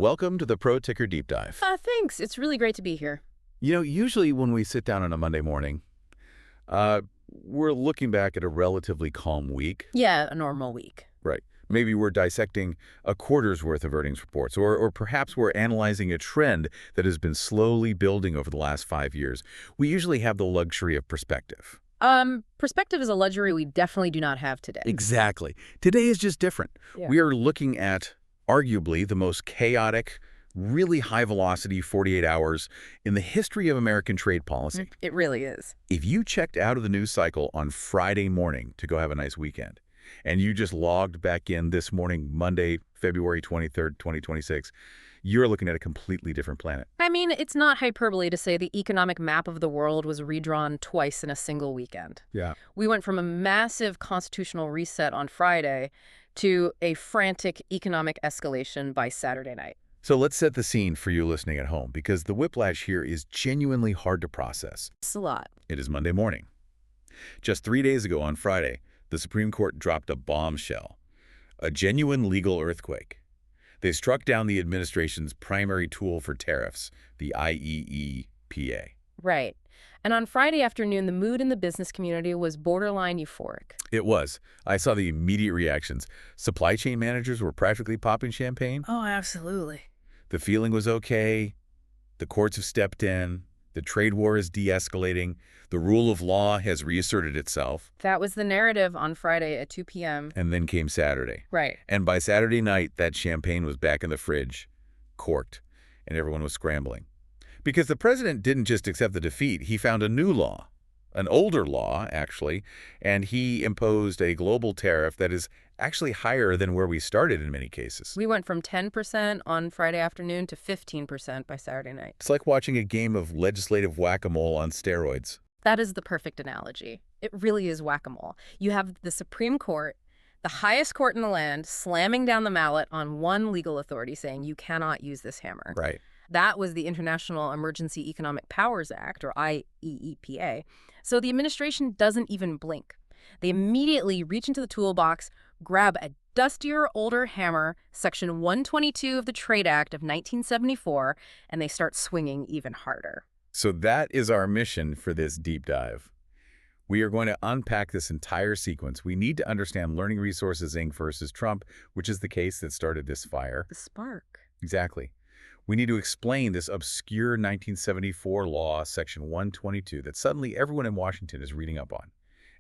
welcome to the Pro Ticker Deep Dive. Thanks. It's really great to be here. Usually when we sit down on a Monday morning, we're looking back at a relatively calm week. Yeah, a normal week. Right. Maybe we're dissecting a quarter's worth of earnings reports, or perhaps we're analyzing a trend that has been slowly building over the last 5 years. We usually have the luxury of perspective. Perspective is a luxury we definitely do not have today. Exactly. Today is just different. Yeah. We are looking at arguably the most chaotic, really high-velocity 48 hours in the history of American trade policy. It really is. If you checked out of the news cycle on Friday morning to go have a nice weekend, and you just logged back in this morning, Monday, February 23rd, 2026, you're looking at a completely different planet. I mean, it's not hyperbole to say the economic map of the world was redrawn twice in a single weekend. Yeah. We went from a massive constitutional reset on Friday to a frantic economic escalation by Saturday night. So let's set the scene for you listening at home, because the whiplash here is genuinely hard to process. It's a lot. It is Monday morning. Just 3 days ago on Friday, the Supreme Court dropped a bombshell, a genuine legal earthquake. They struck down the administration's primary tool for tariffs, the IEEPA. Right. And on Friday afternoon, the mood in the business community was borderline euphoric. It was. I saw the immediate reactions. Supply chain managers were practically popping champagne. Oh, absolutely. The feeling was okay. The courts have stepped in. The trade war is de-escalating. The rule of law has reasserted itself. That was the narrative on Friday at 2 p.m. And then came Saturday. Right. And by Saturday night, that champagne was back in the fridge, corked, and everyone was scrambling. Because the president didn't just accept the defeat, he found a new law, an older law, actually, and he imposed a global tariff that is actually higher than where we started in many cases. We went from 10% on Friday afternoon to 15% by Saturday night. It's like watching a game of legislative whack-a-mole on steroids. That is the perfect analogy. It really is whack-a-mole. You have the Supreme Court, the highest court in the land, slamming down the mallet on one legal authority saying you cannot use this hammer. Right. That was the International Emergency Economic Powers Act, or IEEPA. So the administration doesn't even blink. They immediately reach into the toolbox, grab a dustier, older hammer, Section 122 of the Trade Act of 1974, and they start swinging even harder. So that is our mission for this deep dive. We are going to unpack this entire sequence. We need to understand Learning Resources, Inc. versus Trump, which is the case that started this fire. The spark. Exactly. We need to explain this obscure 1974 law, Section 122, that suddenly everyone in Washington is reading up on.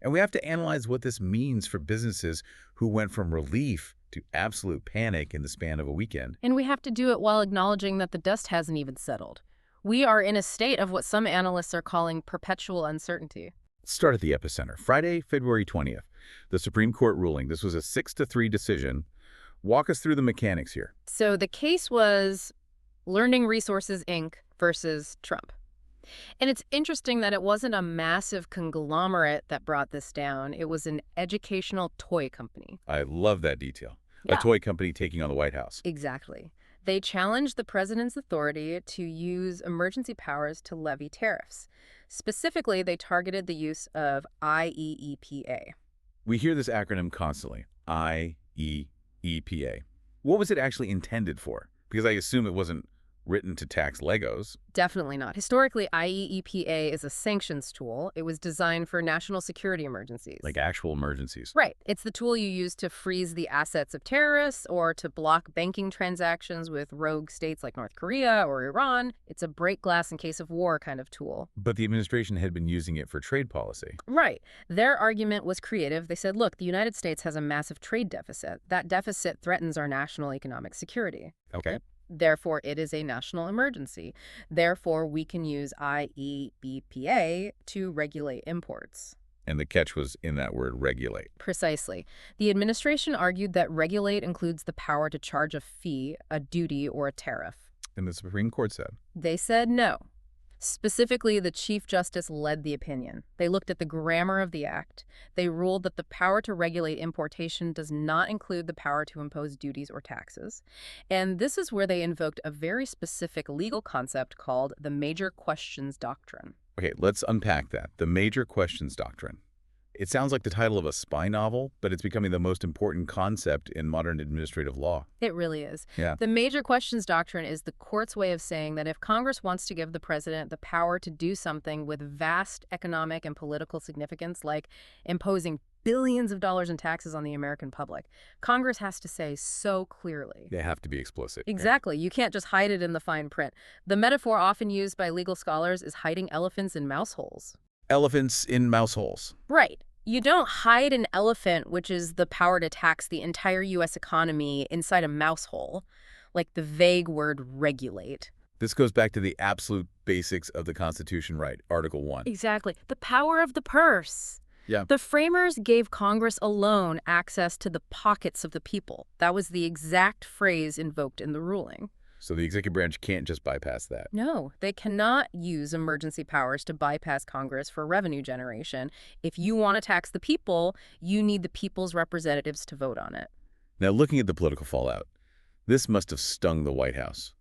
And we have to analyze what this means for businesses who went from relief to absolute panic in the span of a weekend. And we have to do it while acknowledging that the dust hasn't even settled. We are in a state of what some analysts are calling perpetual uncertainty. Let's start at the epicenter. Friday, February 20th, the Supreme Court ruling. This was a 6-3 decision. Walk us through the mechanics here. So the case was Learning Resources, Inc. versus Trump. And it's interesting that it wasn't a massive conglomerate that brought this down. It was an educational toy company. I love that detail. Yeah. A toy company taking on the White House. Exactly. They challenged the president's authority to use emergency powers to levy tariffs. Specifically, they targeted the use of IEEPA. We hear this acronym constantly, IEEPA. What was it actually intended for? Because I assume it wasn't written to tax Legos. Definitely not. Historically, IEEPA is a sanctions tool. It was designed for national security emergencies. Like actual emergencies. Right. It's the tool you use to freeze the assets of terrorists or to block banking transactions with rogue states like North Korea or Iran. It's a break glass in case of war kind of tool. But the administration had been using it for trade policy. Right. Their argument was creative. They said, look, the United States has a massive trade deficit. That deficit threatens our national economic security. Okay. Therefore, it is a national emergency. Therefore, we can use IEEPA to regulate imports. And the catch was in that word, regulate. Precisely. The administration argued that regulate includes the power to charge a fee, a duty, or a tariff. And the Supreme Court said? They said no. Specifically, the Chief Justice led the opinion. They looked at the grammar of the act. They ruled that the power to regulate importation does not include the power to impose duties or taxes. And this is where they invoked a very specific legal concept called the Major Questions Doctrine. Okay, let's unpack that. The Major Questions Doctrine. It sounds like the title of a spy novel, but it's becoming the most important concept in modern administrative law. It really is. Yeah. The major questions doctrine is the court's way of saying that if Congress wants to give the president the power to do something with vast economic and political significance, like imposing billions of dollars in taxes on the American public, Congress has to say so clearly. They have to be explicit. Exactly. You can't just hide it in the fine print. The metaphor often used by legal scholars is hiding elephants in mouse holes. Elephants in mouse holes. Right. You don't hide an elephant, which is the power to tax the entire U.S. economy, inside a mouse hole, like the vague word regulate. This goes back to the absolute basics of the Constitution, right? Article 1. Exactly. The power of the purse. Yeah. The framers gave Congress alone access to the pockets of the people. That was the exact phrase invoked in the ruling. So the executive branch can't just bypass that. No, they cannot use emergency powers to bypass Congress for revenue generation. If you want to tax the people, you need the people's representatives to vote on it. Now, looking at the political fallout, this must have stung the White House.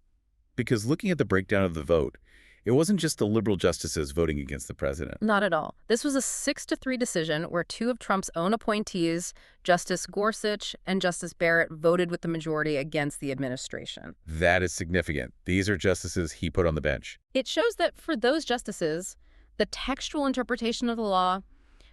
Because looking at the breakdown of the vote, it wasn't just the liberal justices voting against the president. Not at all. This was a 6-3 decision where two of Trump's own appointees, Justice Gorsuch and Justice Barrett, voted with the majority against the administration. That is significant. These are justices he put on the bench. It shows that for those justices, the textual interpretation of the law,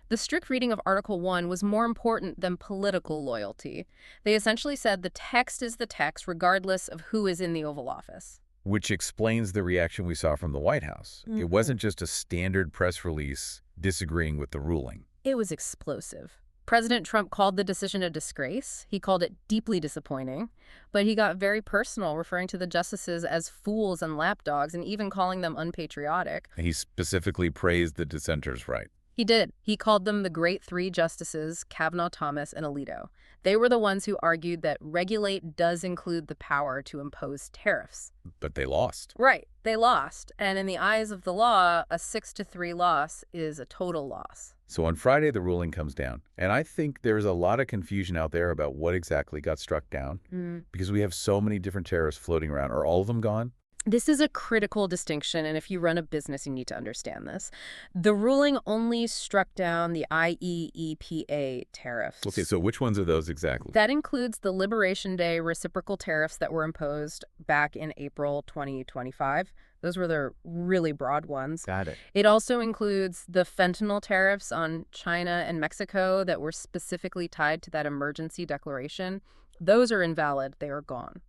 the strict reading of Article 1 was more important than political loyalty. They essentially said the text is the text regardless of who is in the Oval Office. Which explains the reaction we saw from the White House. It wasn't just a standard press release disagreeing with the ruling. It was explosive. President Trump called the decision a disgrace. He called it deeply disappointing. But he got very personal, referring to the justices as fools and lapdogs and even calling them unpatriotic. And he specifically praised the dissenters' right. He did. He called them the great three justices, Kavanaugh, Thomas, and Alito. They were the ones who argued that regulate does include the power to impose tariffs. But they lost. Right. They lost. And in the eyes of the law, a 6-3 loss is a total loss. So on Friday, the ruling comes down. And I think there's a lot of confusion out there about what exactly got struck down because we have so many different tariffs floating around. Are all of them gone? This is a critical distinction, and if you run a business, you need to understand this. The ruling only struck down the IEEPA tariffs. Okay, so which ones are those exactly? That includes the Liberation Day reciprocal tariffs that were imposed back in April 2025. Those were the really broad ones. Got it. It also includes the fentanyl tariffs on China and Mexico that were specifically tied to that emergency declaration. Those are invalid. They are gone.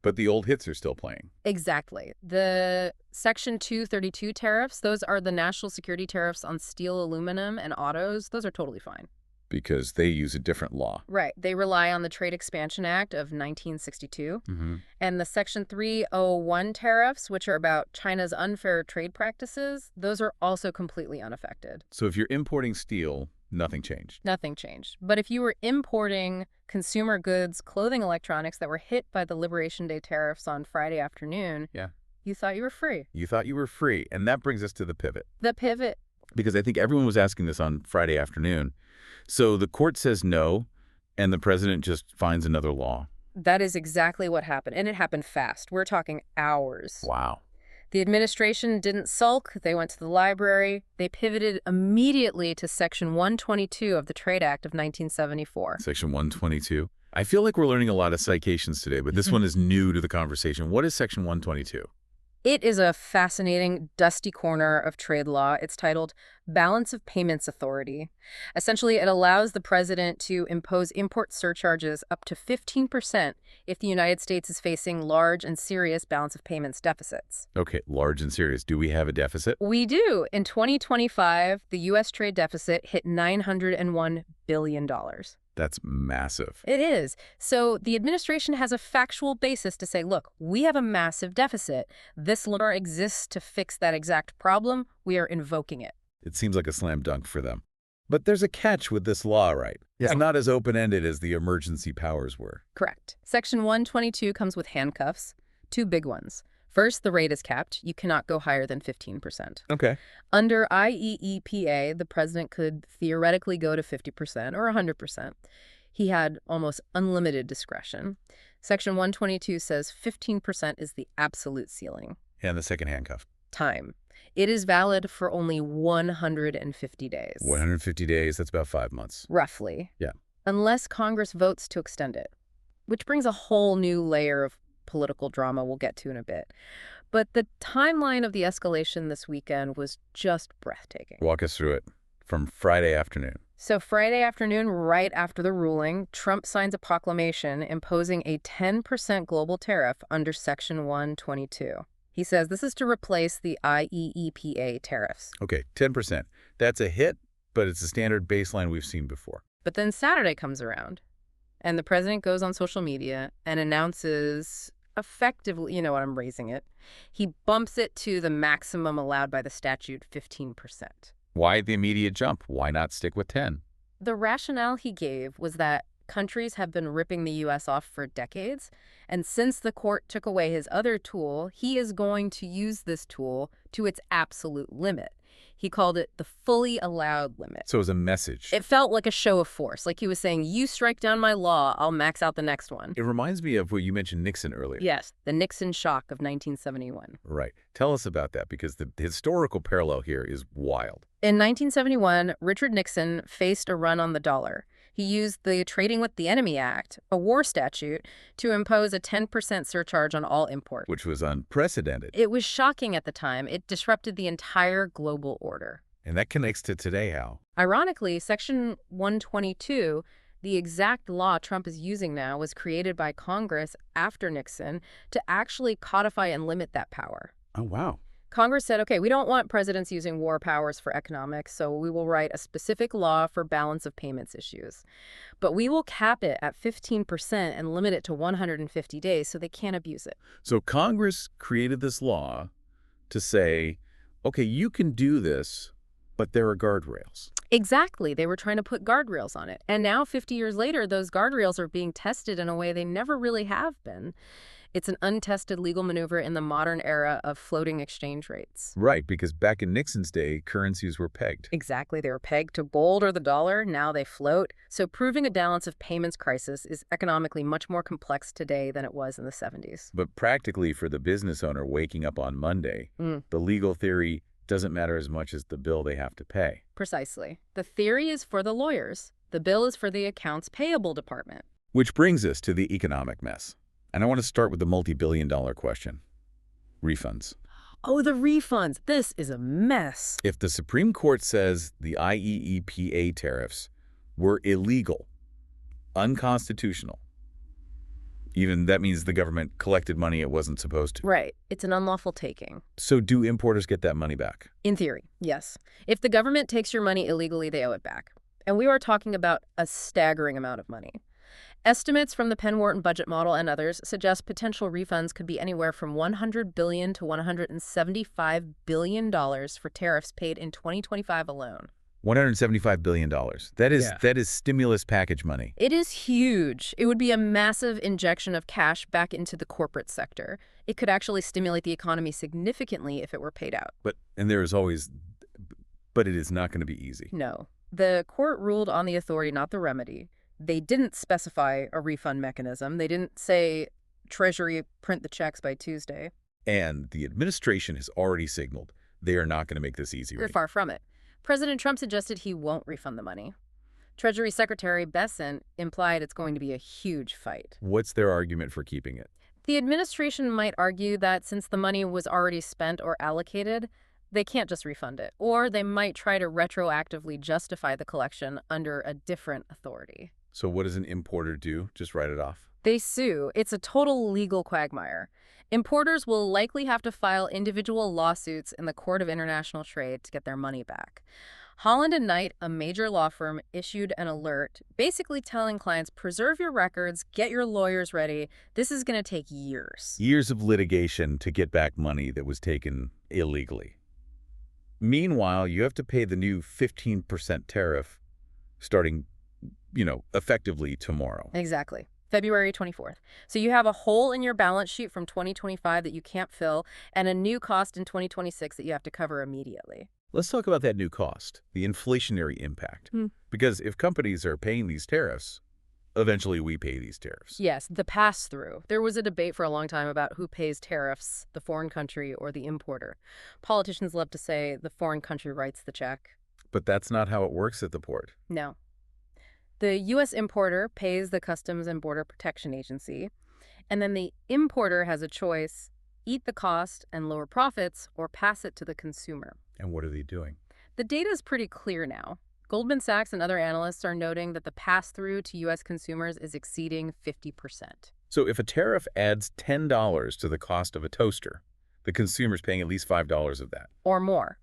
But the old hits are still playing. Exactly. The Section 232 tariffs, those are the national security tariffs on steel, aluminum, and autos. Those are totally fine. Because they use a different law. Right. They rely on the Trade Expansion Act of 1962. And the Section 301 tariffs, which are about China's unfair trade practices, those are also completely unaffected. So if you're importing steel, nothing changed. Nothing changed. But if you were importing consumer goods, clothing, electronics that were hit by the Liberation Day tariffs on Friday afternoon, you thought you were free. You thought you were free. And that brings us to the pivot. The pivot. Because I think everyone was asking this on Friday afternoon. So the court says no, and the president just finds another law. That is exactly what happened. And it happened fast. We're talking hours. Wow. The administration didn't sulk. They went to the library. They pivoted immediately to Section 122 of the Trade Act of 1974. Section 122. I feel like we're learning a lot of citations today, but this one is new to the conversation. What is Section 122? It is a fascinating, dusty corner of trade law. It's titled Balance of Payments Authority. Essentially, it allows the president to impose import surcharges up to 15% if the United States is facing large and serious balance of payments deficits. Okay, large and serious. Do we have a deficit? We do. In 2025, the U.S. trade deficit hit $901 billion. That's massive. It is. So the administration has a factual basis to say, look, we have a massive deficit. This law exists to fix that exact problem. We are invoking it. It seems like a slam dunk for them. But there's a catch with this law, right? Yeah. It's not as open-ended as the emergency powers were. Correct. Section 122 comes with handcuffs, two big ones. First, the rate is capped. You cannot go higher than 15%. Okay. Under IEEPA, the president could theoretically go to 50% or 100%. He had almost unlimited discretion. Section 122 says 15% is the absolute ceiling. And the second handcuff. Time. It is valid for only 150 days. 150 days, that's about 5 months. Roughly. Yeah. Unless Congress votes to extend it, which brings a whole new layer of political drama we'll get to in a bit. But the timeline of the escalation this weekend was just breathtaking. Walk us through it from Friday afternoon. So Friday afternoon, right after the ruling, Trump signs a proclamation imposing a 10% global tariff under Section 122. He says this is to replace the IEEPA tariffs. Okay, 10%. That's a hit, but it's a standard baseline we've seen before. But then Saturday comes around, and the president goes on social media and announces effectively, you know what, I'm raising it. He bumps it to the maximum allowed by the statute, 15%. Why the immediate jump? Why not stick with 10? The rationale he gave was that countries have been ripping the U.S. off for decades, and since the court took away his other tool, he is going to use this tool to its absolute limit. He called it the fully allowed limit. So it was a message. It felt like a show of force, like he was saying, you strike down my law, I'll max out the next one. It reminds me of what you mentioned Nixon earlier. Yes, the Nixon shock of 1971. Right. Tell us about that, because the historical parallel here is wild. In 1971, Richard Nixon faced a run on the dollar. He used the Trading with the Enemy Act, a war statute, to impose a 10% surcharge on all imports. Which was unprecedented. It was shocking at the time. It disrupted the entire global order. And that connects to today, Hal. Ironically, Section 122, the exact law Trump is using now, was created by Congress after Nixon to actually codify and limit that power. Oh, wow. Congress said, okay, we don't want presidents using war powers for economics, so we will write a specific law for balance of payments issues. But we will cap it at 15% and limit it to 150 days so they can't abuse it. So Congress created this law to say, okay, you can do this, but there are guardrails. Exactly. They were trying to put guardrails on it. And now, 50 years later, those guardrails are being tested in a way they never really have been. It's an untested legal maneuver in the modern era of floating exchange rates. Right, because back in Nixon's day, currencies were pegged. Exactly. They were pegged to gold or the dollar. Now they float. So proving a balance of payments crisis is economically much more complex today than it was in the 70s. But practically for the business owner waking up on Monday, the legal theory doesn't matter as much as the bill they have to pay. Precisely. The theory is for the lawyers. The bill is for the accounts payable department. Which brings us to the economic mess. And I want to start with the multi-billion-dollar question. Refunds. Oh, the refunds. This is a mess. If the Supreme Court says the IEEPA tariffs were illegal, unconstitutional, even that means the government collected money it wasn't supposed to. Right. It's an unlawful taking. So do importers get that money back? In theory, yes. If the government takes your money illegally, they owe it back. And we are talking about a staggering amount of money. Estimates from the Penn-Wharton budget model and others suggest potential refunds could be anywhere from $100 billion to $175 billion for tariffs paid in 2025 alone. $175 billion. That is stimulus package money. It is huge. It would be a massive injection of cash back into the corporate sector. It could actually stimulate the economy significantly if it were paid out. But it is not going to be easy. No. The court ruled on the authority, not the remedy. They didn't specify a refund mechanism. They didn't say, Treasury, print the checks by Tuesday. And the administration has already signaled they are not going to make this easy. They're far from it. President Trump suggested he won't refund the money. Treasury Secretary Bessent implied it's going to be a huge fight. What's their argument for keeping it? The administration might argue that since the money was already spent or allocated, they can't just refund it. Or they might try to retroactively justify the collection under a different authority. So what does an importer do? Just write it off? They sue. It's a total legal quagmire. Importers will likely have to file individual lawsuits in the Court of International Trade to get their money back. Holland & Knight, a major law firm, issued an alert basically telling clients, preserve your records, get your lawyers ready. This is going to take years. Years of litigation to get back money that was taken illegally. Meanwhile, you have to pay the new 15% tariff starting, effectively tomorrow. Exactly. February 24th. So you have a hole in your balance sheet from 2025 that you can't fill and a new cost in 2026 that you have to cover immediately. Let's talk about that new cost, the inflationary impact. Because if companies are paying these tariffs, eventually we pay these tariffs. Yes, the pass-through. There was a debate for a long time about who pays tariffs, the foreign country or the importer. Politicians love to say the foreign country writes the check. But that's not how it works at the port. No. The U.S. importer pays the Customs and Border Protection Agency, and then the importer has a choice: eat the cost and lower profits or pass it to the consumer. And what are they doing? The data is pretty clear now. Goldman Sachs and other analysts are noting that the pass-through to U.S. consumers is exceeding 50%. So if a tariff adds $10 to the cost of a toaster, the consumer's paying at least $5 of that. Or more.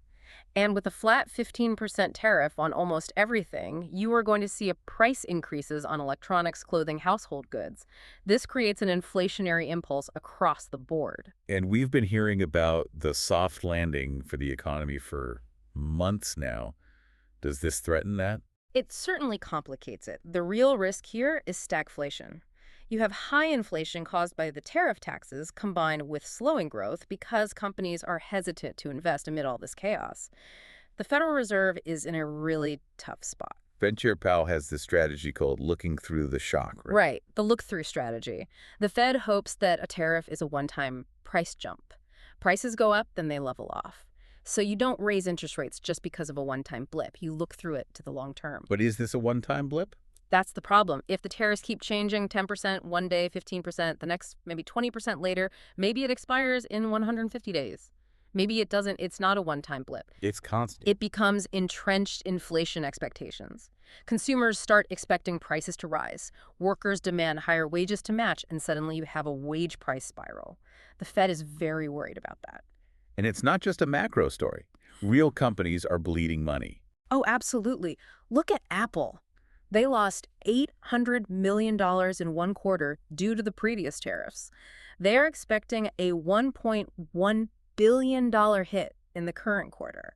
And with a flat 15% tariff on almost everything, you are going to see price increases on electronics, clothing, household goods. This creates an inflationary impulse across the board. And we've been hearing about the soft landing for the economy for months now. Does this threaten that? It certainly complicates it. The real risk here is stagflation. You have high inflation caused by the tariff taxes combined with slowing growth because companies are hesitant to invest amid all this chaos. The Federal Reserve is in a really tough spot. Ben Chair Powell has this strategy called looking through the shock, right? Right, the look-through strategy. The Fed hopes that a tariff is a one-time price jump. Prices go up, then they level off. So you don't raise interest rates just because of a one-time blip. You look through it to the long term. But is this a one-time blip? That's the problem. If the tariffs keep changing 10% one day, 15%, the next maybe 20% later, maybe it expires in 150 days. Maybe it doesn't. It's not a one-time blip. It's constant. It becomes entrenched inflation expectations. Consumers start expecting prices to rise. Workers demand higher wages to match, and suddenly you have a wage price spiral. The Fed is very worried about that. And it's not just a macro story. Real companies are bleeding money. Oh, absolutely. Look at Apple. They lost $800 million in one quarter due to the previous tariffs. They're expecting a $1.1 billion hit in the current quarter.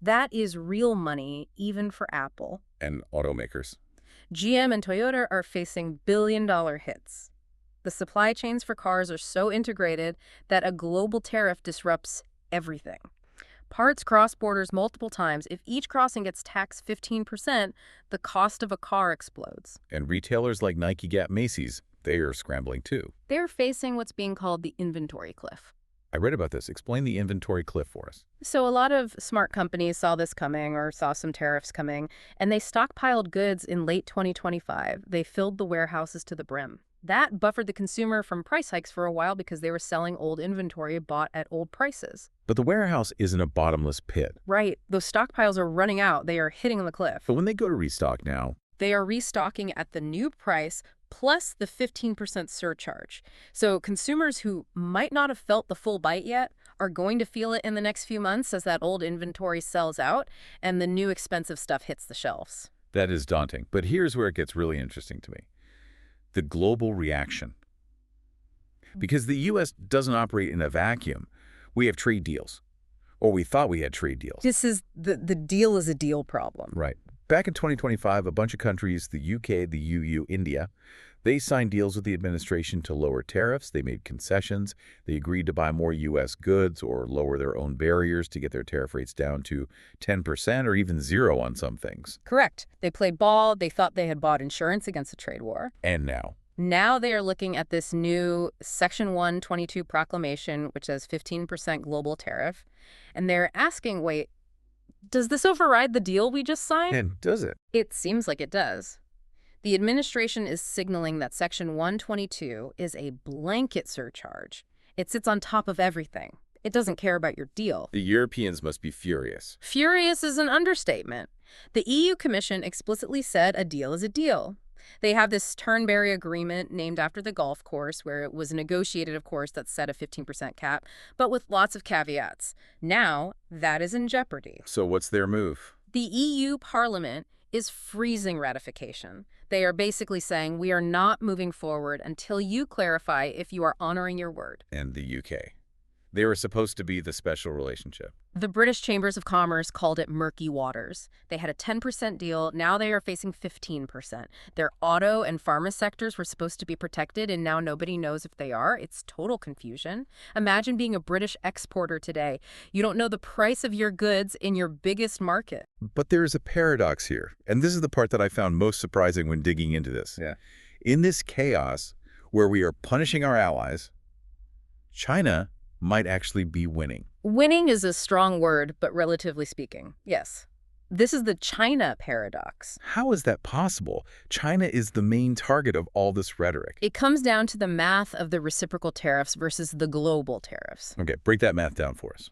That is real money, even for Apple. And automakers. GM and Toyota are facing billion-dollar hits. The supply chains for cars are so integrated that a global tariff disrupts everything. Parts cross borders multiple times. If each crossing gets taxed 15%, the cost of a car explodes. And retailers like Nike, Gap, Macy's, they are scrambling too. They're facing what's being called the inventory cliff. I read about this. Explain the inventory cliff for us. So a lot of smart companies saw this coming or saw some tariffs coming, and they stockpiled goods in late 2025. They filled the warehouses to the brim. That buffered the consumer from price hikes for a while because they were selling old inventory bought at old prices. But the warehouse isn't a bottomless pit. Right. Those stockpiles are running out. They are hitting the cliff. But when they go to restock now, they are restocking at the new price plus the 15% surcharge. So consumers who might not have felt the full bite yet are going to feel it in the next few months as that old inventory sells out and the new expensive stuff hits the shelves. that is daunting. But here's where it gets really interesting to me. The global reaction. Because the U.S. doesn't operate in a vacuum. We have trade deals. Or we thought we had trade deals. This is the deal is a deal problem. Right. Back in 2025, a bunch of countries, the UK, the EU, India, they signed deals with the administration to lower tariffs. They made concessions. They agreed to buy more U.S. goods or lower their own barriers to get their tariff rates down to 10% or even 0 on some things. Correct. They played ball. They thought they had bought insurance against a trade war. And now? Now they are looking at this new Section 122 proclamation, which says 15% global tariff. And they're asking, wait, does this override the deal we just signed? And does it? It seems like it does. The administration is signaling that Section 122 is a blanket surcharge. It sits on top of everything. It doesn't care about your deal. The Europeans must be furious. Furious is an understatement. The EU Commission explicitly said a deal is a deal. They have this Turnberry Agreement named after the golf course, where it was negotiated, of course, that set a 15% cap, but with lots of caveats. Now, that is in jeopardy. So what's their move? The EU Parliament is freezing ratification. They are basically saying, we are not moving forward until you clarify if you are honoring your word. And the UK. They were supposed to be the special relationship. The British Chambers of Commerce called it murky waters. They had a 10% deal. Now they are facing 15%. Their auto and pharma sectors were supposed to be protected, and now nobody knows if they are. It's total confusion. Imagine being a British exporter today. You don't know the price of your goods in your biggest market. But there is a paradox here, and this is the part that I found most surprising when digging into this. Yeah. In this chaos, where we are punishing our allies, China might actually be winning. Winning is a strong word, but relatively speaking, yes. This is the China paradox. How is that possible? China is the main target of all this rhetoric. It comes down to the math of the reciprocal tariffs versus the global tariffs. Okay, break that math down for us.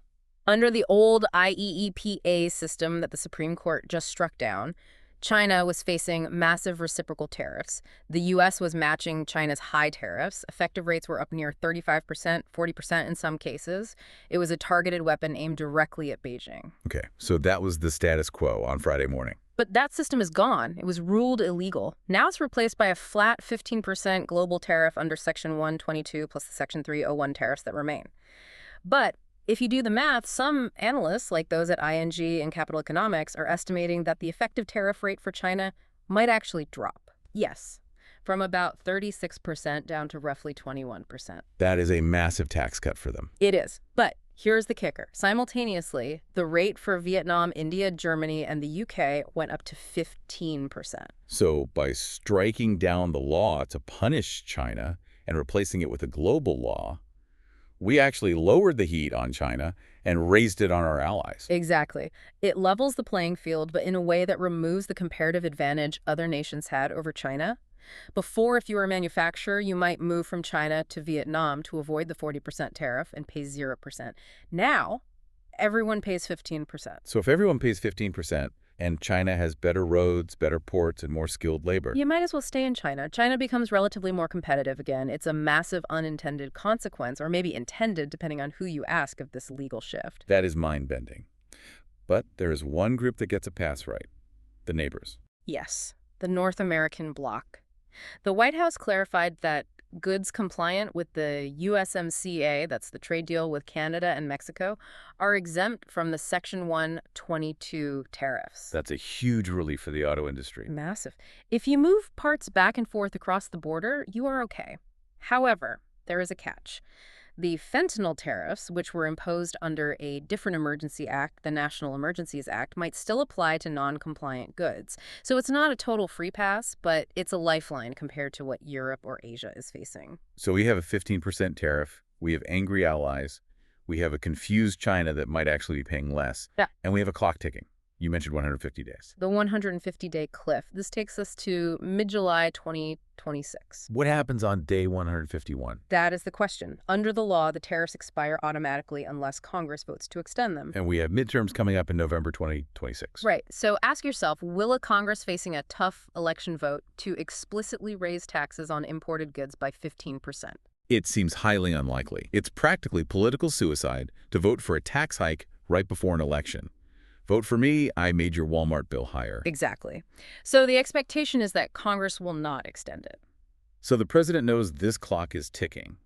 Under the old IEEPA system that the Supreme Court just struck down, China was facing massive reciprocal tariffs. The U.S. was matching China's high tariffs. Effective rates were up near 35%, 40% in some cases. It was a targeted weapon aimed directly at Beijing. Okay, so that was the status quo on Friday morning. But that system is gone. It was ruled illegal. Now it's replaced by a flat 15% global tariff under Section 122 plus the Section 301 tariffs that remain. But if you do the math, some analysts, like those at ING and Capital Economics, are estimating that the effective tariff rate for China might actually drop. Yes, from about 36% down to roughly 21%. That is a massive tax cut for them. It is. But here's the kicker. Simultaneously, the rate for Vietnam, India, Germany, and the UK went up to 15%. So by striking down the law to punish China and replacing it with a global law, we actually lowered the heat on China and raised it on our allies. Exactly. It levels the playing field, but in a way that removes the comparative advantage other nations had over China. Before, if you were a manufacturer, you might move from China to Vietnam to avoid the 40% tariff and pay 0%. Now, everyone pays 15%. So if everyone pays 15% and China has better roads, better ports, and more skilled labor, You might as well stay in China. China becomes relatively more competitive again. It's a massive unintended consequence, or maybe intended, depending on who you ask, of this legal shift. that is mind-bending. But there is one group that gets a pass right: the neighbors. Yes, the North American bloc. The White House clarified that goods compliant with the USMCA, that's the trade deal with Canada and Mexico, are exempt from the Section 122 tariffs. That's a huge relief for the auto industry. Massive. If you move parts back and forth across the border, you are okay. However, there is a catch. The fentanyl tariffs, which were imposed under a different emergency act, the National Emergencies Act, might still apply to non-compliant goods. So it's not a total free pass, but it's a lifeline compared to what Europe or Asia is facing. So we have a 15% tariff, we have angry allies, we have a confused China that might actually be paying less, Yeah. and we have a clock ticking. You mentioned 150 days. The 150-day cliff. This takes us to mid-July 2026. What happens on day 151? That is the question. Under the law, the tariffs expire automatically unless Congress votes to extend them. And we have midterms coming up in November 2026. Right. So ask yourself, will a Congress facing a tough election vote to explicitly raise taxes on imported goods by 15%? It seems highly unlikely. It's practically political suicide to vote for a tax hike right before an election. Vote for me, I made your Walmart bill higher. Exactly. So the expectation is that Congress will not extend it. So the president knows this clock is ticking.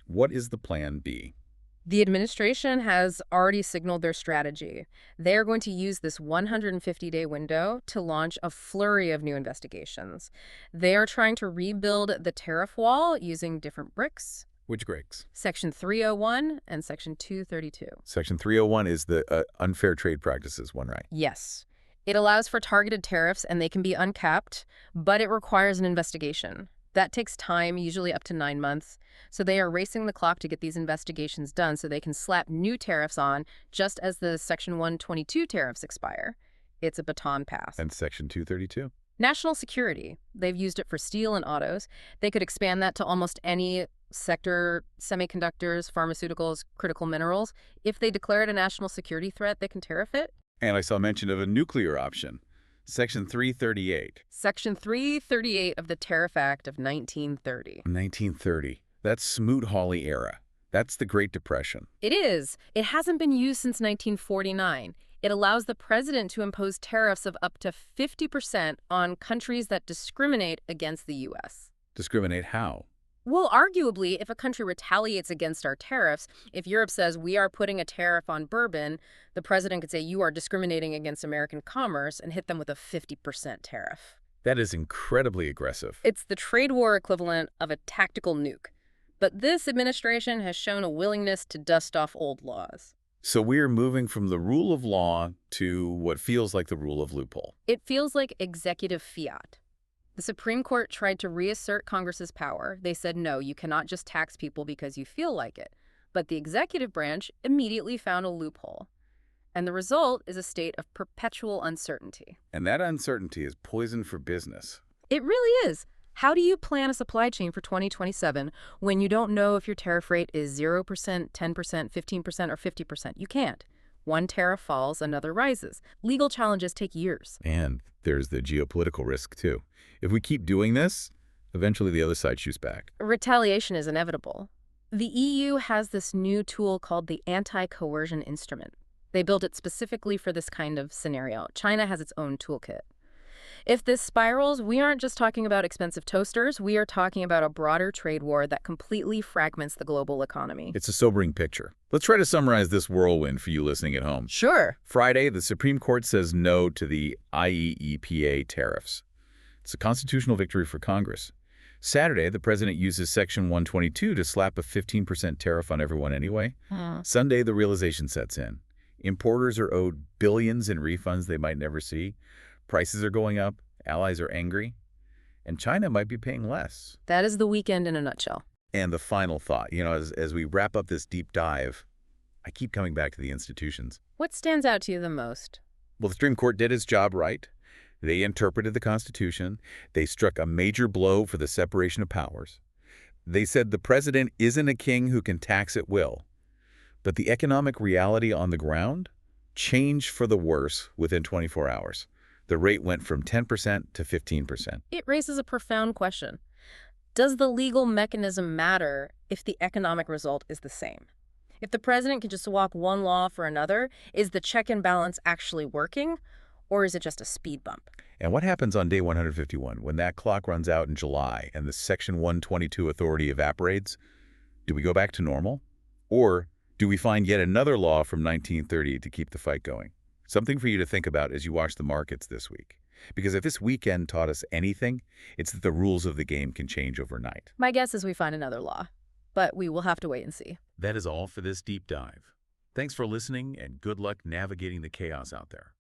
What is the plan B? The administration has already signaled their strategy. They are going to use this 150-day window to launch a flurry of new investigations. They are trying to rebuild the tariff wall using different bricks. Which Gregs? Section 301 and Section 232. Section 301 is the unfair trade practices one, right? Yes. It allows for targeted tariffs, and they can be uncapped, but it requires an investigation. That takes time, usually up to 9 months. So they are racing the clock to get these investigations done so they can slap new tariffs on just as the Section 122 tariffs expire. It's a baton pass. And Section 232? National security. They've used it for steel and autos. They could expand that to almost any sector: semiconductors, pharmaceuticals, critical minerals. If they declare it a national security threat, they can tariff it. And I saw mention of a nuclear option. Section 338. Section 338 of the Tariff Act of 1930. 1930. That's Smoot-Hawley era. That's the Great Depression. It is. It hasn't been used since 1949. It allows the president to impose tariffs of up to 50% on countries that discriminate against the U.S. Discriminate how? Well, arguably, if a country retaliates against our tariffs, if Europe says we are putting a tariff on bourbon, the president could say you are discriminating against American commerce and hit them with a 50% tariff. That is incredibly aggressive. It's the trade war equivalent of a tactical nuke. But this administration has shown a willingness to dust off old laws. So we're moving from the rule of law to what feels like the rule of loophole. It feels like executive fiat. The Supreme Court tried to reassert Congress's power. They said, no, you cannot just tax people because you feel like it. But the executive branch immediately found a loophole. And the result is a state of perpetual uncertainty. And that uncertainty is poison for business. It really is. How do you plan a supply chain for 2027 when you don't know if your tariff rate is 0%, 10%, 15%, or 50%? You can't. One tariff falls, another rises. Legal challenges take years. And there's the geopolitical risk, too. If we keep doing this, eventually the other side shoots back. Retaliation is inevitable. The EU has this new tool called the anti-coercion instrument. They built it specifically for this kind of scenario. China has its own toolkit. If this spirals, we aren't just talking about expensive toasters. We are talking about a broader trade war that completely fragments the global economy. It's a sobering picture. Let's try to summarize this whirlwind for you listening at home. Sure. Friday, the Supreme Court says no to the IEEPA tariffs. It's a constitutional victory for Congress. Saturday, the president uses Section 122 to slap a 15% tariff on everyone anyway. Sunday, the realization sets in. Importers are owed billions in refunds they might never see. Prices are going up, allies are angry, and China might be paying less. That is the weekend in a nutshell. And the final thought, as we wrap up this deep dive, I keep coming back to the institutions. What stands out to you the most? Well, the Supreme Court did its job right. They interpreted the Constitution. They struck a major blow for the separation of powers. They said the president isn't a king who can tax at will. But the economic reality on the ground changed for the worse within 24 hours. The rate went from 10% to 15%. It raises a profound question. Does the legal mechanism matter if the economic result is the same? If the president can just swap one law for another, is the check and balance actually working, or is it just a speed bump? And what happens on day 151 when that clock runs out in July and the Section 122 authority evaporates? Do we go back to normal? Or do we find yet another law from 1930 to keep the fight going? Something for you to think about as you watch the markets this week. Because if this weekend taught us anything, it's that the rules of the game can change overnight. My guess is we find another law, but we will have to wait and see. That is all for this deep dive. Thanks for listening, and good luck navigating the chaos out there.